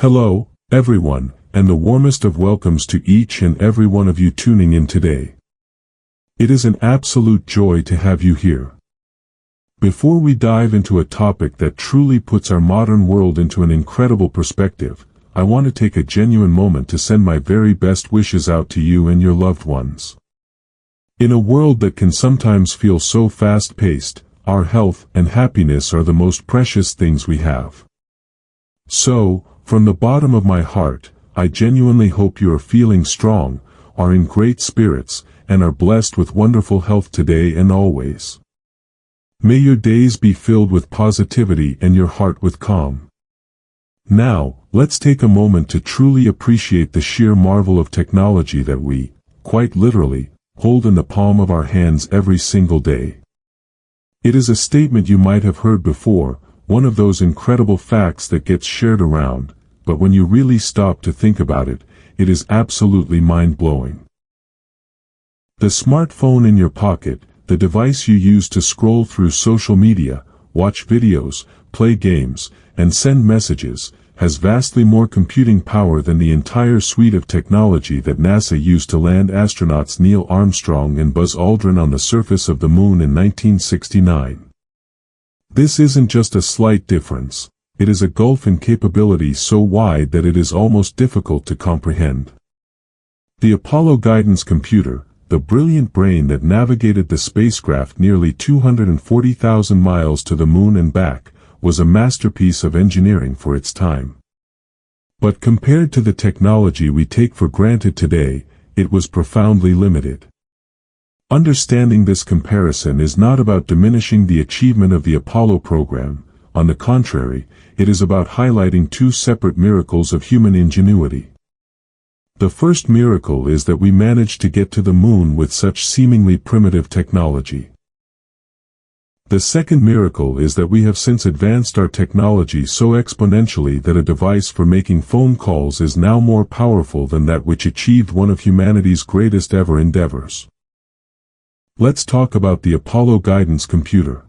Hello, everyone, and the warmest of welcomes to each and every one of you tuning in today. It is an absolute joy to have you here. Before we dive into a topic that truly puts our modern world into an incredible perspective, I want to take a genuine moment to send my very best wishes out to you and your loved ones. In a world that can sometimes feel so fast-paced, our health and happiness are the most precious things we have. So, from the bottom of my heart, I genuinely hope you are feeling strong, are in great spirits, and are blessed with wonderful health today and always. May your days be filled with positivity and your heart with calm. Now, let's take a moment to truly appreciate the sheer marvel of technology that we, quite literally, hold in the palm of our hands every single day. It is a statement you might have heard before, one of those incredible facts that gets shared around, but when you really stop to think about it, it is absolutely mind-blowing. The smartphone in your pocket, the device you use to scroll through social media, watch videos, play games, and send messages, has vastly more computing power than the entire suite of technology that NASA used to land astronauts Neil Armstrong and Buzz Aldrin on the surface of the Moon in 1969. This isn't just a slight difference, it is a gulf in capability so wide that it is almost difficult to comprehend. The Apollo guidance computer, the brilliant brain that navigated the spacecraft nearly 240,000 miles to the Moon and back, was a masterpiece of engineering for its time. But compared to the technology we take for granted today, it was profoundly limited. Understanding this comparison is not about diminishing the achievement of the Apollo program. On the contrary, it is about highlighting two separate miracles of human ingenuity. The first miracle is that we managed to get to the Moon with such seemingly primitive technology. The second miracle is that we have since advanced our technology so exponentially that a device for making phone calls is now more powerful than that which achieved one of humanity's greatest ever endeavors. Let's talk about the Apollo guidance computer.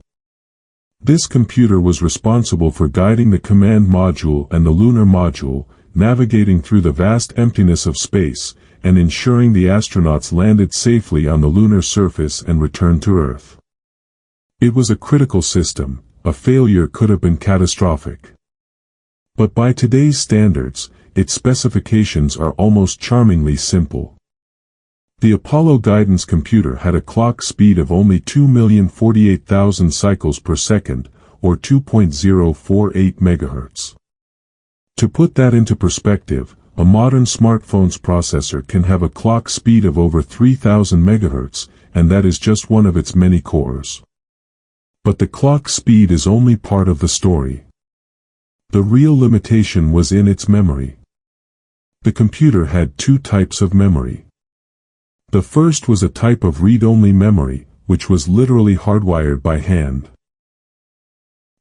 This computer was responsible for guiding the command module and the lunar module, navigating through the vast emptiness of space, and ensuring the astronauts landed safely on the lunar surface and returned to Earth. It was a critical system, a failure could have been catastrophic. But by today's standards, its specifications are almost charmingly simple. The Apollo guidance computer had a clock speed of only 2,048,000 cycles per second, or 2.048 MHz. To put that into perspective, a modern smartphone's processor can have a clock speed of over 3,000 MHz, and that is just one of its many cores. But the clock speed is only part of the story. The real limitation was in its memory. The computer had two types of memory. The first was a type of read-only memory, which was literally hardwired by hand.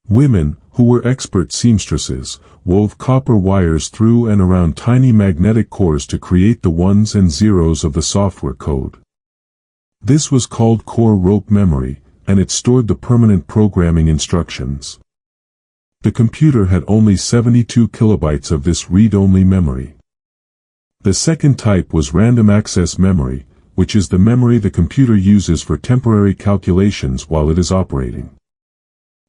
Women, who were expert seamstresses, wove copper wires through and around tiny magnetic cores to create the ones and zeros of the software code. This was called core rope memory, and it stored the permanent programming instructions. The computer had only 72 kilobytes of this read-only memory. The second type was random access memory, which is the memory the computer uses for temporary calculations while it is operating.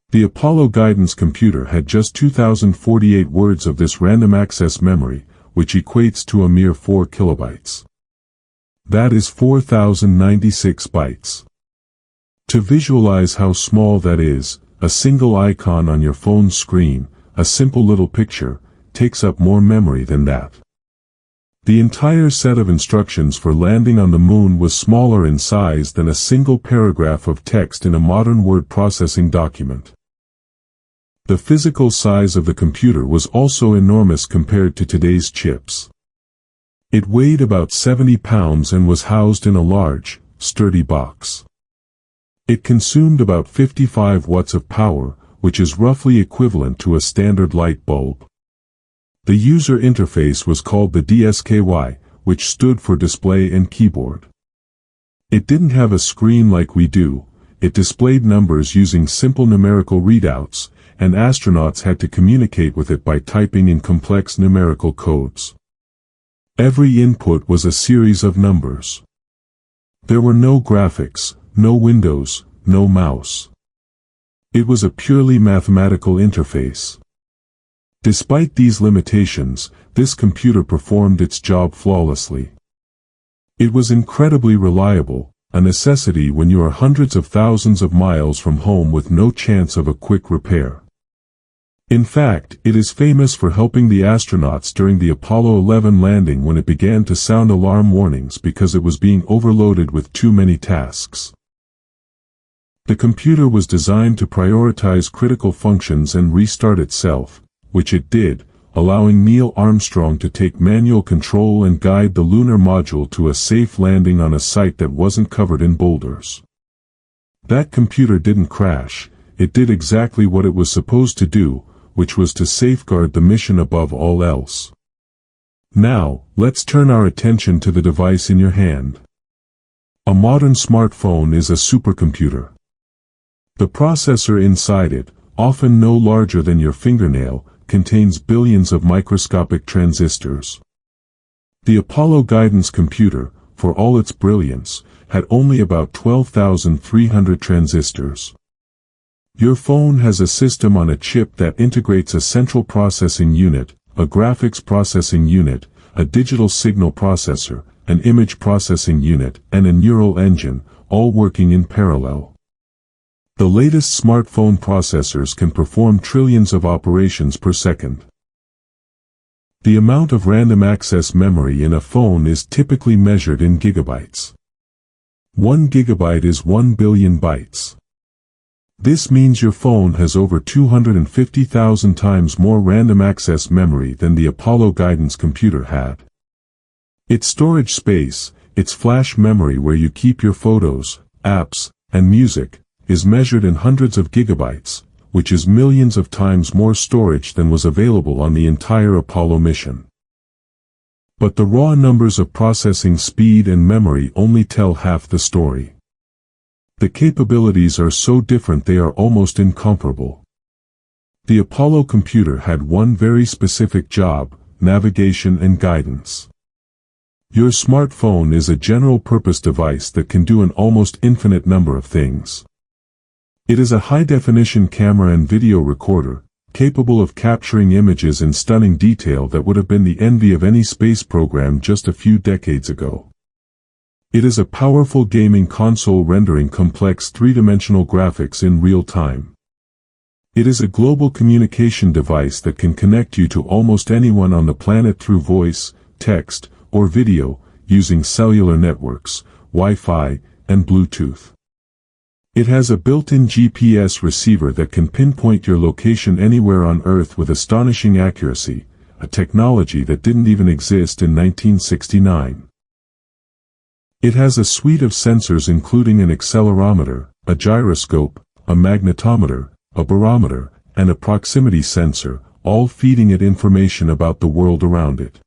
The Apollo guidance computer had just 2,048 words of this random access memory, which equates to a mere 4 kilobytes. That is 4,096 bytes. To visualize how small that is, a single icon on your phone's screen, a simple little picture, takes up more memory than that. The entire set of instructions for landing on the Moon was smaller in size than a single paragraph of text in a modern word processing document. The physical size of the computer was also enormous compared to today's chips. It weighed about 70 pounds and was housed in a large, sturdy box. It consumed about 55 watts of power, which is roughly equivalent to a standard light bulb. The user interface was called the DSKY, which stood for Display and Keyboard. It didn't have a screen like we do, it displayed numbers using simple numerical readouts, and astronauts had to communicate with it by typing in complex numerical codes. Every input was a series of numbers. There were no graphics, no windows, no mouse. It was a purely mathematical interface. Despite these limitations, this computer performed its job flawlessly. It was incredibly reliable, a necessity when you are hundreds of thousands of miles from home with no chance of a quick repair. In fact, it is famous for helping the astronauts during the Apollo 11 landing when it began to sound alarm warnings because it was being overloaded with too many tasks. The computer was designed to prioritize critical functions and restart itself, which it did, allowing Neil Armstrong to take manual control and guide the lunar module to a safe landing on a site that wasn't covered in boulders. That computer didn't crash, it did exactly what it was supposed to do, which was to safeguard the mission above all else. Now, let's turn our attention to the device in your hand. A modern smartphone is a supercomputer. The processor inside it, often no larger than your fingernail, contains billions of microscopic transistors. The Apollo guidance computer, for all its brilliance, had only about 12,300 transistors. Your phone has a system on a chip that integrates a central processing unit, a graphics processing unit, a digital signal processor, an image processing unit, and a neural engine, all working in parallel. The latest smartphone processors can perform trillions of operations per second. The amount of random access memory in a phone is typically measured in gigabytes. 1 gigabyte is 1 billion bytes. This means your phone has over 250,000 times more random access memory than the Apollo guidance computer had. Its storage space, its flash memory where you keep your photos, apps, and music, is measured in hundreds of gigabytes, which is millions of times more storage than was available on the entire Apollo mission. But the raw numbers of processing speed and memory only tell half the story. The capabilities are so different they are almost incomparable. The Apollo computer had one very specific job: navigation and guidance. Your smartphone is a general-purpose device that can do an almost infinite number of things. It is a high-definition camera and video recorder, capable of capturing images in stunning detail that would have been the envy of any space program just a few decades ago. It is a powerful gaming console rendering complex three-dimensional graphics in real time. It is a global communication device that can connect you to almost anyone on the planet through voice, text, or video, using cellular networks, Wi-Fi, and Bluetooth. It has a built-in GPS receiver that can pinpoint your location anywhere on Earth with astonishing accuracy, a technology that didn't even exist in 1969. It has a suite of sensors including an accelerometer, a gyroscope, a magnetometer, a barometer, and a proximity sensor, all feeding it information about the world around it.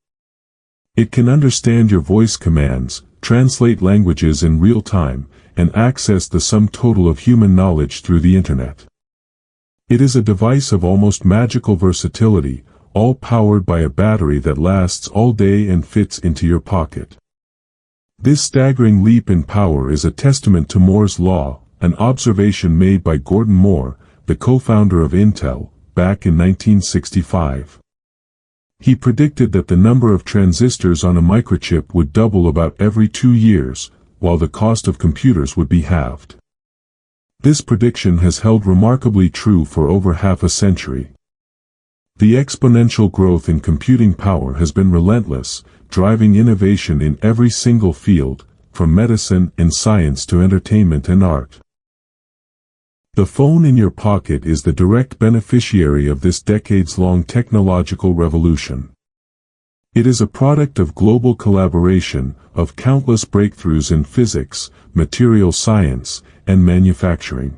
It can understand your voice commands, translate languages in real time, and access the sum total of human knowledge through the Internet. It is a device of almost magical versatility, all powered by a battery that lasts all day and fits into your pocket. This staggering leap in power is a testament to Moore's Law, an observation made by Gordon Moore, the co-founder of Intel, back in 1965. He predicted that the number of transistors on a microchip would double about every 2 years, while the cost of computers would be halved. This prediction has held remarkably true for over half a century. The exponential growth in computing power has been relentless, driving innovation in every single field, from medicine and science to entertainment and art. The phone in your pocket is the direct beneficiary of this decades-long technological revolution. It is a product of global collaboration, of countless breakthroughs in physics, material science, and manufacturing.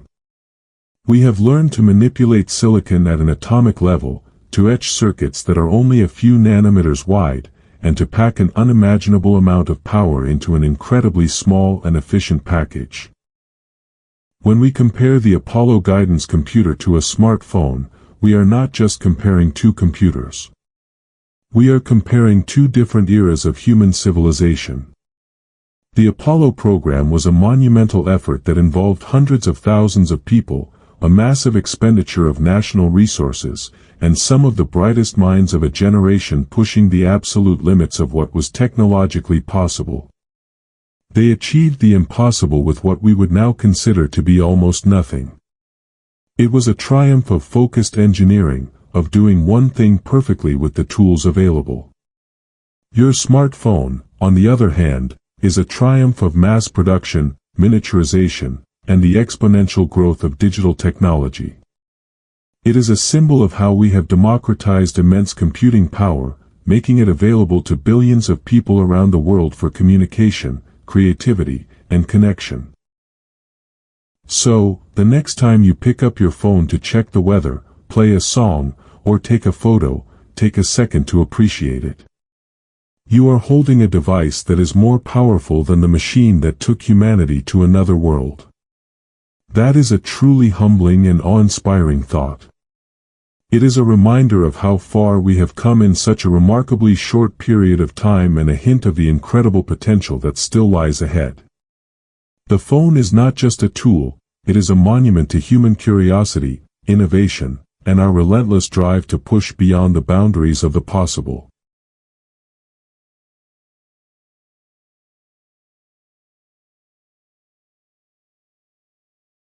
We have learned to manipulate silicon at an atomic level, to etch circuits that are only a few nanometers wide, and to pack an unimaginable amount of power into an incredibly small and efficient package. When we compare the Apollo guidance computer to a smartphone, we are not just comparing two computers. We are comparing two different eras of human civilization. The Apollo program was a monumental effort that involved hundreds of thousands of people, a massive expenditure of national resources, and some of the brightest minds of a generation pushing the absolute limits of what was technologically possible. They achieved the impossible with what we would now consider to be almost nothing. It was a triumph of focused engineering, of doing one thing perfectly with the tools available. Your smartphone, on the other hand, is a triumph of mass production, miniaturization, and the exponential growth of digital technology. It is a symbol of how we have democratized immense computing power, making it available to billions of people around the world for communication, creativity, and connection. So, the next time you pick up your phone to check the weather, play a song, or take a photo, take a second to appreciate it. You are holding a device that is more powerful than the machine that took humanity to another world. That is a truly humbling and awe-inspiring thought. It is a reminder of how far we have come in such a remarkably short period of time and a hint of the incredible potential that still lies ahead. The phone is not just a tool, it is a monument to human curiosity, innovation, and our relentless drive to push beyond the boundaries of the possible.